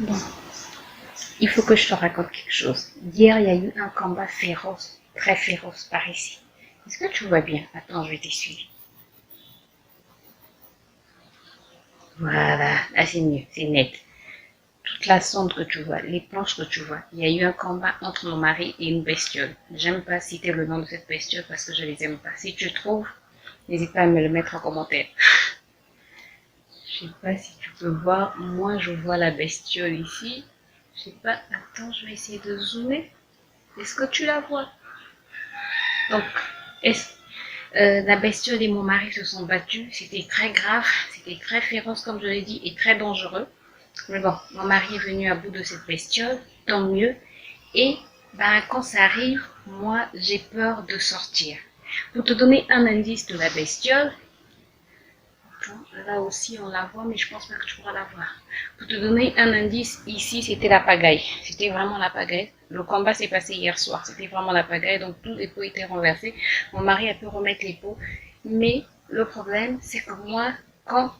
Bon, il faut que je te raconte quelque chose. Hier, il y a eu un combat féroce, très féroce par ici. Est-ce que tu vois bien? Attends, je vais t'essuyer. Voilà, là c'est mieux, c'est net. Toute la sonde que tu vois, les planches que tu vois, il y a eu un combat entre mon mari et une bestiole. J'aime pas citer le nom de cette bestiole parce que je les aime pas. Si tu trouves, n'hésite pas à me le mettre en commentaire. Je sais pas si tu peux voir, moi je vois la bestiole ici. Je sais pas, attends, je vais essayer de zoomer. Est-ce que tu la vois? Donc, la bestiole et mon mari se sont battus. C'était très grave, c'était très féroce comme je l'ai dit et très dangereux. Mais bon, mon mari est venu à bout de cette bestiole, tant mieux. Et quand ça arrive, moi j'ai peur de sortir. Pour te donner un indice de la bestiole, là aussi on la voit mais je pense pas que tu pourras la voir. Pour te donner un indice, ici c'était la pagaille. C'était vraiment la pagaille. Le combat s'est passé hier soir, c'était vraiment la pagaille, donc tous les pots étaient renversés. Mon mari a pu remettre les pots, mais le problème c'est que moi, quand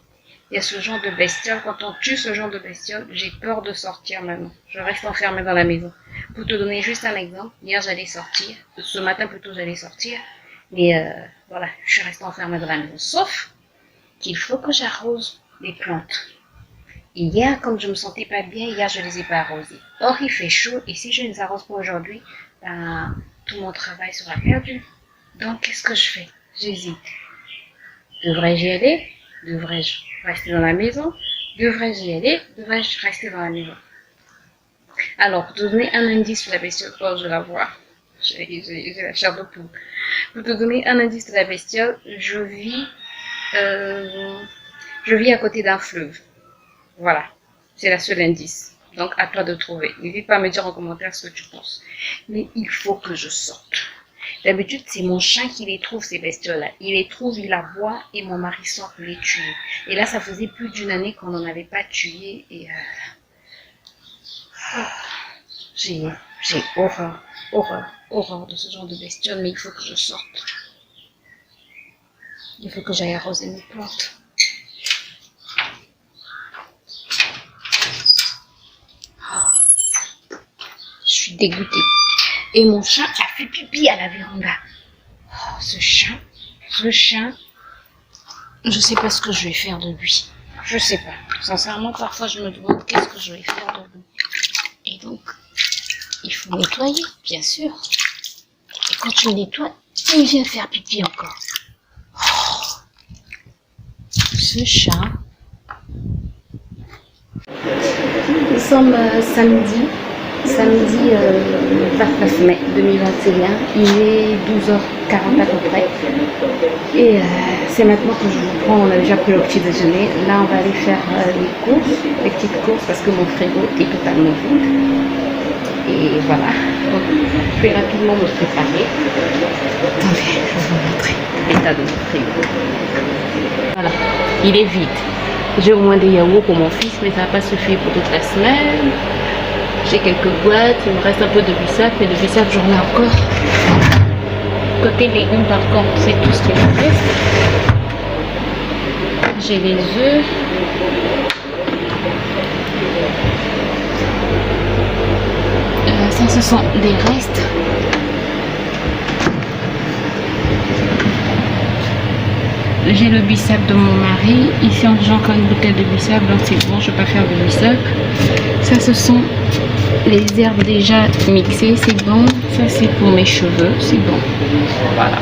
il y a ce genre de bestiole, quand on tue ce genre de bestiole, j'ai peur de sortir maintenant. Je reste enfermée dans la maison. Pour te donner juste un exemple, hier j'allais sortir, ce matin plutôt j'allais sortir, mais voilà, je suis restée enfermée dans la maison. Sauf qu'il faut que j'arrose les plantes. Et hier, comme je me sentais pas bien, hier je les ai pas arrosées. Or il fait chaud et si je ne les arrose pas aujourd'hui, tout mon travail sera perdu. Donc qu'est-ce que je fais? J'hésite. Devrais-je y aller? Devrais-je rester dans la maison? Devrais-je y aller? Devrais-je rester dans la maison? Alors, pour te donner un indice sur la bestiole, oh, je la vois. J'ai la chair de poule. Pour te donner un indice de la bestiole, je vis à côté d'un fleuve. Voilà, c'est la seule indice. Donc, à toi de trouver. N'hésite pas à me dire en commentaire ce que tu penses. Mais il faut que je sorte. D'habitude, c'est mon chien qui les trouve, ces bestioles-là. Il les trouve, il la voit, et mon mari sort pour les tuer. Et là, ça faisait plus d'une année qu'on n'en avait pas tué, et j'ai horreur de ce genre de bestioles, mais il faut que je sorte. Il faut que j'aille arroser mes plantes. Je suis dégoûtée. Et mon chat a fait pipi à la véranda. Oh, ce chat, je sais pas ce que je vais faire de lui. Je sais pas. Sincèrement, parfois je me demande qu'est-ce que je vais faire de lui. Et donc, il faut nettoyer, bien sûr. Et quand tu nettoies, il vient faire pipi encore. Oh, ce chat. Nous sommes samedi 29 mai 2021, il est 12h40 à peu près et c'est maintenant que je vous prends, on a déjà pris le petit déjeuner, là on va aller faire les petites courses parce que mon frigo est totalement vide et voilà, donc je vais rapidement me préparer. Attendez, je vais vous montrer l'état de mon frigo. Voilà, il est vide. J'ai au moins des yaourts pour mon fils mais ça va pas suffire pour toute la semaine. J'ai quelques boîtes, il me reste un peu de bissap, mais de bissap j'en ai encore. Côté légumes par contre, c'est tout ce qui me reste. J'ai les œufs. Ça ce sont des restes. J'ai le bissap de mon mari. Ici j'ai encore une bouteille de bissap, donc c'est bon, je ne vais pas faire de bissap. Ça ce sont les herbes déjà mixées, c'est bon. Ça c'est pour mes cheveux, c'est bon. Voilà.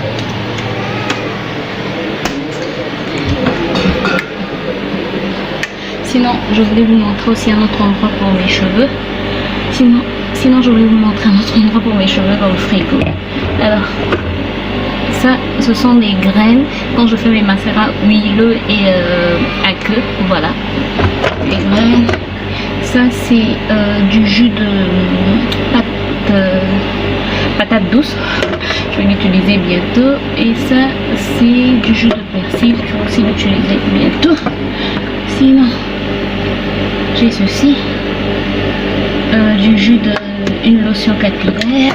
Sinon, je voulais vous montrer aussi un autre endroit pour mes cheveux. Sinon je voulais vous montrer un autre endroit pour mes cheveux dans le frigo. Alors, ça, ce sont des graines quand je fais mes macérats huileux et à queue. Voilà, les graines. Ça c'est du jus de patate douce, je vais l'utiliser bientôt. Et ça c'est du jus de persil, je vais aussi l'utiliser bientôt. Sinon j'ai ceci, du jus une lotion capillaire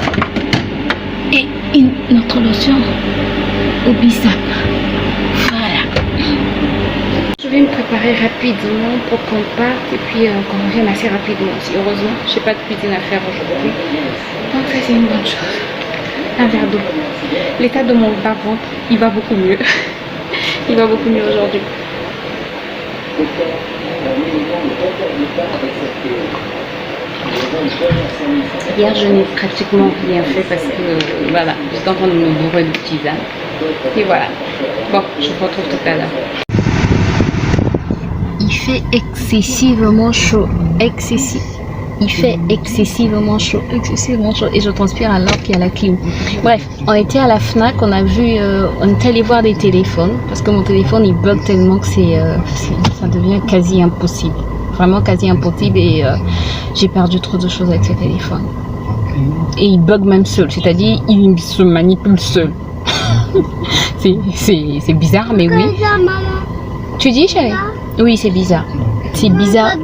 et une autre lotion au bissap. Voilà. Je vais me préparer rapidement pour qu'on parte et puis qu'on revienne assez rapidement aussi. Heureusement, j'ai pas de cuisine à faire aujourd'hui. Donc ça c'est une bonne chose. Un verre d'eau. L'état de mon bas-ventre, il va beaucoup mieux. Il va beaucoup mieux aujourd'hui. Hier, je n'ai pratiquement rien fait parce que voilà, j'étais en train de me bourrer de tisane. Et voilà. Bon, je vous retrouve tout à l'heure. Il fait excessivement chaud. Il fait excessivement chaud. Et je transpire alors qu'il y a la clim. Bref, on était à la Fnac, on est allé voir des téléphones parce que mon téléphone il bug tellement que ça devient quasi impossible. Vraiment quasi impossible et j'ai perdu trop de choses avec ce téléphone. Et il bug même seul, c'est-à-dire il se manipule seul. c'est bizarre, mais oui. Tu dis, chérie? Oui, c'est bizarre. C'est bizarre.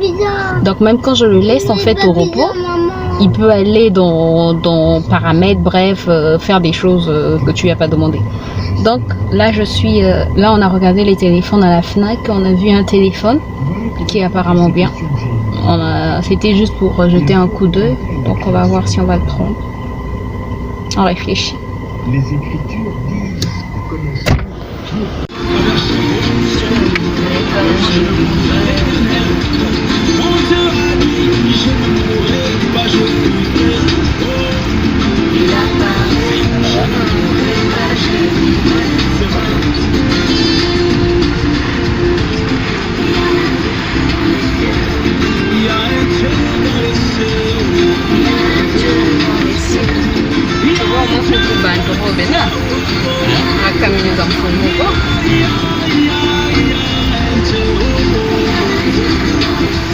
Donc même quand je le laisse en fait au repos, il peut aller dans paramètres, bref, faire des choses que tu lui as pas demandé. Donc là là on a regardé les téléphones à la Fnac, on a vu un téléphone qui est apparemment bien. C'était juste pour jeter un coup d'œil, donc on va voir si on va le prendre. On réfléchit. Les écritures disent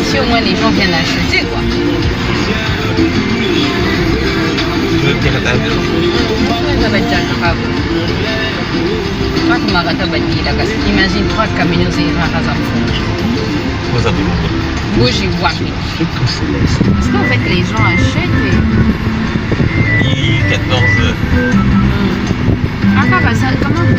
si au moins les gens viennent acheter quoi. Imagine 3 camions parce qu'en fait les gens achètent et 14 comment vous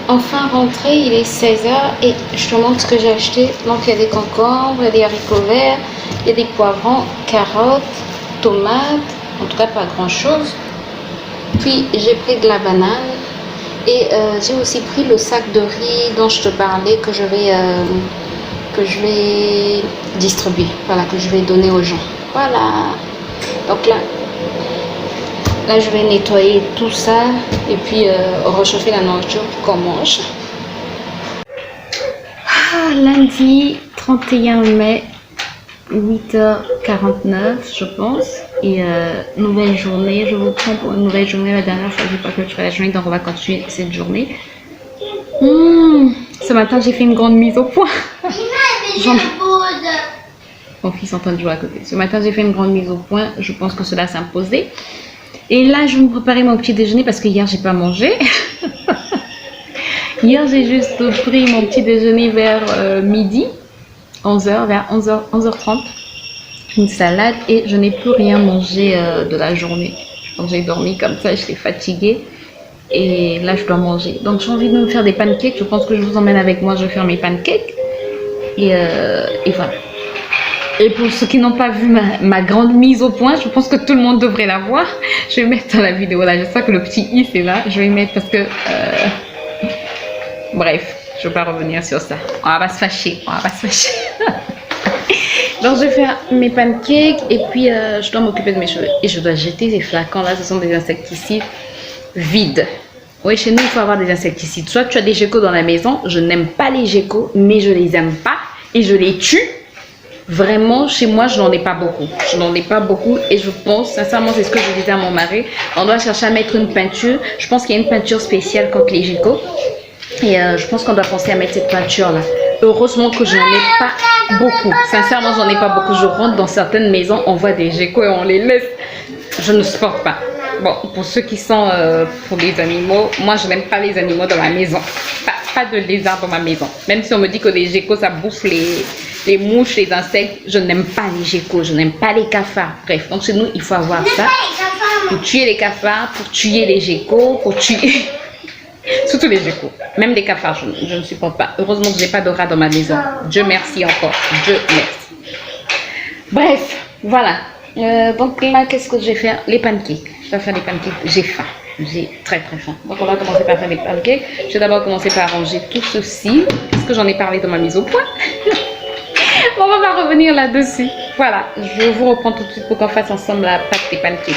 enfin rentré, il est 16h et je te montre ce que j'ai acheté. Donc il y a des concombres, il y a des haricots verts, il y a des poivrons, carottes, tomates, en tout cas pas grand chose. Puis j'ai pris de la banane et j'ai aussi pris le sac de riz dont je te parlais que je vais distribuer, voilà, que je vais donner aux gens. Voilà, donc là je vais nettoyer tout ça et puis réchauffer la nourriture pour qu'on mange. Lundi 31 mai, 8h49 je pense, et nouvelle journée, je vous prends pour une nouvelle journée. La dernière fois je dis pas que je ferai la journée, donc on va continuer cette journée. Ce matin j'ai fait une grande mise au point. Mon fils est en train de jouer à côté. Ce matin j'ai fait une grande mise au point, je pense que cela s'imposait. Et là je vais me préparer mon petit déjeuner parce que hier j'ai pas mangé. Hier j'ai juste pris mon petit déjeuner vers midi, 11h, vers 11h30, une salade, et je n'ai plus rien mangé de la journée. Donc j'ai dormi comme ça, j'étais fatiguée et là je dois manger. Donc j'ai envie de me faire des pancakes, je pense que je vous emmène avec moi, je vais faire mes pancakes et voilà. Et pour ceux qui n'ont pas vu ma grande mise au point, je pense que tout le monde devrait la voir. Je vais mettre dans la vidéo là, j'espère que le petit i c'est là, je vais mettre parce que... Bref, je ne vais pas revenir sur ça. On va pas se fâcher, Donc je vais faire mes pancakes et puis je dois m'occuper de mes cheveux. Et je dois jeter ces flacons là, ce sont des insecticides vides. Oui, chez nous il faut avoir des insecticides. Soit tu as des geckos dans la maison, je n'aime pas les geckos, mais je les aime pas et je les tue. Vraiment, chez moi, je n'en ai pas beaucoup. Et je pense, sincèrement, c'est ce que je disais à mon mari. On doit chercher à mettre une peinture. Je pense qu'il y a une peinture spéciale contre les geckos. Et je pense qu'on doit penser à mettre cette peinture-là. Heureusement que je n'en ai pas beaucoup. Sincèrement, j'en ai pas beaucoup. Je rentre dans certaines maisons, on voit des geckos et on les laisse. Je ne supporte pas. Bon, pour ceux qui sont pour les animaux, moi je n'aime pas les animaux dans ma maison. Pas de lézard dans ma maison. Même si on me dit que les geckos ça bouffe les mouches, les insectes, je n'aime pas les geckos, je n'aime pas les cafards. Bref, donc chez nous il faut avoir ça. Pour tuer les cafards, pour tuer les geckos, pour tuer... Surtout les geckos, même les cafards, je ne supporte pas. Heureusement que je n'ai pas de rats dans ma maison. Dieu merci encore, Dieu merci. Bref, voilà. Donc là, qu'est-ce que je vais faire? Les pancakes. Je vais faire des pancakes. J'ai faim. J'ai très très faim. Donc on va commencer par faire les pancakes. Je vais d'abord commencer par ranger tout ceci. Parce que j'en ai parlé dans ma mise au point. On va pas revenir là-dessus. Voilà, je vous reprends tout de suite pour qu'on fasse ensemble la pâte des pancakes.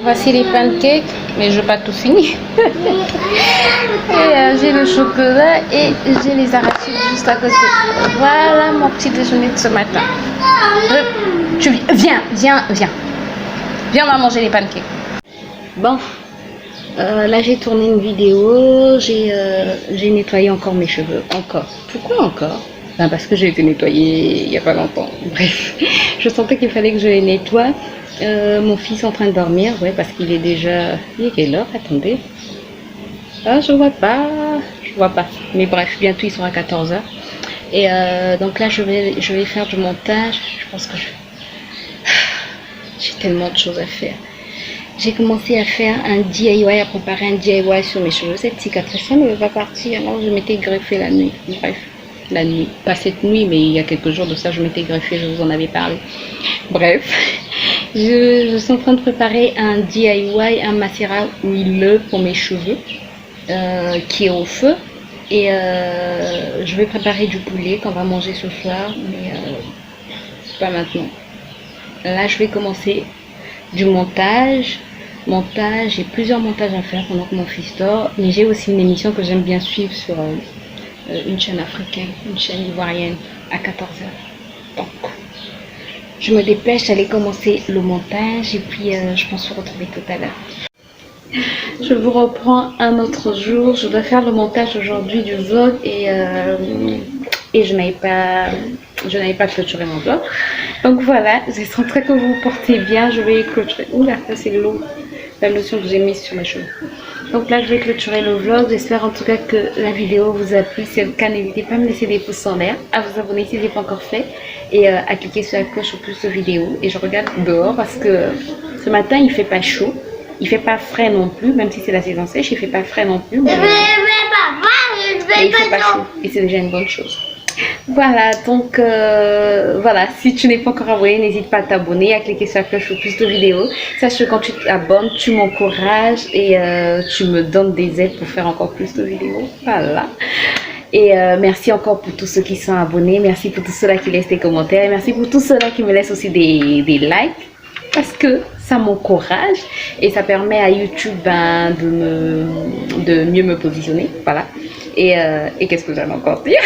Voici les pancakes, mais je n'ai pas tout fini. Et j'ai le chocolat et j'ai les arachides juste à côté. Voilà mon petit déjeuner de ce matin. Viens, on va manger les pancakes. Bon, là j'ai tourné une vidéo, j'ai nettoyé encore mes cheveux. Encore. Pourquoi encore? Ben parce que j'ai été nettoyée il n'y a pas longtemps. Bref, je sentais qu'il fallait que je les nettoie. Mon fils est en train de dormir, ouais, parce qu'il est déjà... Il est quelle heure? Attendez. Ah, je vois pas. Mais bref, bientôt ils sont à 14h. Et donc là, je vais faire du montage. Je pense que j'ai tellement de choses à faire. J'ai commencé à faire un DIY, à préparer un DIY sur mes cheveux. Cette cicatrice, elle ne va pas partir. Alors je m'étais greffée la nuit. Bref, la nuit. Pas cette nuit, mais il y a quelques jours de ça, je m'étais greffée, je vous en avais parlé. Bref. Je suis en train de préparer un DIY, un mascara huileux pour mes cheveux qui est au feu. Et je vais préparer du poulet qu'on va manger ce soir, mais pas maintenant. Là, je vais commencer du montage. J'ai plusieurs montages à faire pendant que mon fils dort. Mais j'ai aussi une émission que j'aime bien suivre sur une chaîne africaine, une chaîne ivoirienne à 14h. Donc, je me dépêche d'aller commencer le montage et puis je pense se retrouver tout à l'heure. Je vous reprends un autre jour. Je dois faire le montage aujourd'hui du vlog et je n'avais pas clôturé mon vlog. Donc voilà, j'espère que vous vous portez bien. Je vais clôturer. Oula, ça c'est l'eau, la lotion que j'ai mise sur mes cheveux. Donc là, je vais clôturer le vlog. J'espère en tout cas que la vidéo vous a plu. Si c'est le cas, n'hésitez pas à me laisser des pouces en l'air, à vous abonner si ce n'est pas encore fait et à cliquer sur la cloche pour plus de vidéos. Et je regarde dehors parce que ce matin, il fait pas chaud. Il fait pas frais non plus, même si c'est la saison sèche, il fait pas frais non plus. Mais il fait pas chaud et c'est déjà une bonne chose. Voilà, donc voilà, si tu n'es pas encore abonné, n'hésite pas à t'abonner, à cliquer sur la cloche pour plus de vidéos. Sache que quand tu t'abonnes, tu m'encourages et tu me donnes des aides pour faire encore plus de vidéos. Voilà. Et merci encore pour tous ceux qui sont abonnés, merci pour tous ceux-là qui laissent des commentaires, et merci pour tous ceux-là qui me laissent aussi des likes, parce que ça m'encourage et ça permet à YouTube de mieux me positionner. Voilà. Et qu'est-ce que j'allais encore dire?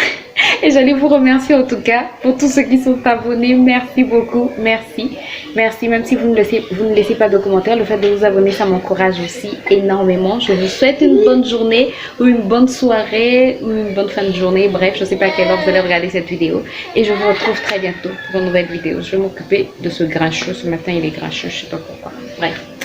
Et j'allais vous remercier en tout cas pour tous ceux qui sont abonnés. Merci beaucoup. Merci. Merci. Même si vous ne laissez pas de commentaires, le fait de vous abonner, ça m'encourage aussi énormément. Je vous souhaite une bonne journée ou une bonne soirée ou une bonne fin de journée. Bref, je ne sais pas à quelle heure vous allez regarder cette vidéo. Et je vous retrouve très bientôt pour une nouvelle vidéo. Je vais m'occuper de ce grincheux. Ce matin, il est grincheux. Je ne sais pas pourquoi. Bref.